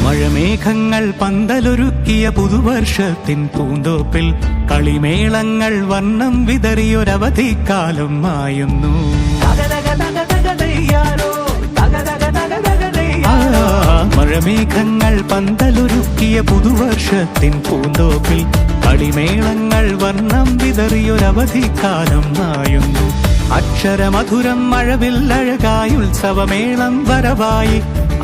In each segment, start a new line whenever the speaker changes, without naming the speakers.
മഴമേഘങ്ങൾ പന്തലൊരുക്കിയ പുതുവർഷത്തിൻ പൂന്തോപ്പിൽ കളിമേളങ്ങൾ വർണ്ണം വിതറിയൊരവധിക്കാലം മായുന്നു. മഴമേഘങ്ങൾ പന്തലൊരുക്കിയ പുതുവർഷത്തിൻ പൂന്തോപ്പിൽ കളിമേളങ്ങൾ വർണ്ണം വിതറിയൊരവധിക്കാലം മായുന്നു. അക്ഷരമധുരം മഴവില്ലഴകായി ഉത്സവമേളം വരവായി,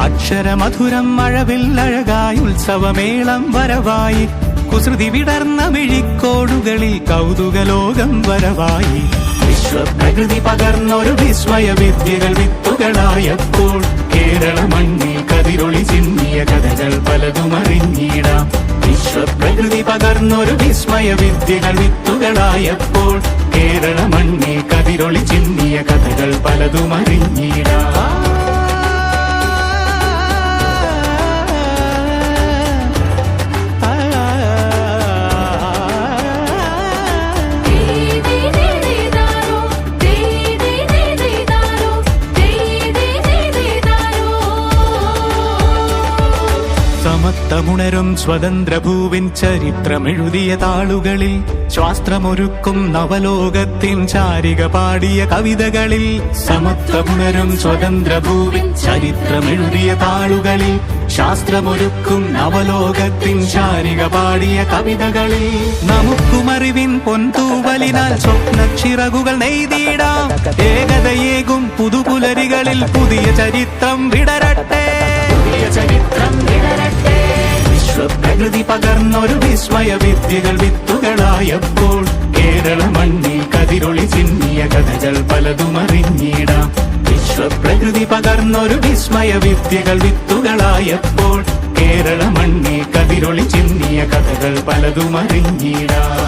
അക്ഷരമധുരം മഴവില്ലഴകായി ഉത്സവമേളം വരവായി, കുസൃതി വിടർന്ന മിഴിക്കോടുകളിൽ കൗതുകലോകം വരവായി. വിശ്വപ്രകൃതി പകർന്നൊരു വിസ്മയ വിദ്യകൾ വിത്തുകളായപ്പോൾ കേരള മണ്ണിൽ കതിരൊളി ചിന്നിയ കഥകൾ പലതും അറിഞ്ഞിടാം. വിശ്വപ്രകൃതി പകർന്നൊരു വിസ്മയ വിദ്യകൾ വിത്തുകളായപ്പോൾ കേരള മണ്ണിൽ കതിരൊളി ചിന്നിയ കഥകൾ പലതും അറിഞ്ഞിടാം. സമത്വമുണരും സ്വതന്ത്രഭൂവിൻ ചരിത്രമെഴുതിയ താളുകളിൽ, ശാസ്ത്രമൊരുക്കും നവലോകത്തിൻ ചാരിക പാടിയ കവിതകളിൽ, സമത്വമുണരും സ്വതന്ത്രഭൂവിൻ ചരിത്രമെഴുതിയ താളുകളിൽ, ശാസ്ത്രമൊരുക്കും നവലോകത്തിൻ ചാരിക പാടിയ കവിതകളിൽ, നമുക്കുമറിവിൻ പൊൻതൂവലിനാൽ സ്വപ്നച്ചിറകുകൾ നെയ്തിടാം. ഏകതയേകും പുതുപുലരികളിൽ പുതിയ ചരിത്രം വിടരട്ടെ, പുതിയ ചരിത്രം വിടരട്ടെ. വിശ്വപ്രകൃതി പകർന്നൊരു വിസ്മയ വിദ്യകൾ വിത്തുകളായപ്പോൾ കേരള മണ്ണിൽ കതിരൊളി ചിന്നിയ കഥകൾ പലതും അറിഞ്ഞിടാം. വിശ്വപ്രകൃതി പകർന്നൊരു വിസ്മയ വിദ്യകൾ വിത്തുകളായപ്പോൾ കേരള മണ്ണിൽ കതിരൊളി ചിന്നിയ കഥകൾ പലതും അറിഞ്ഞിടാം.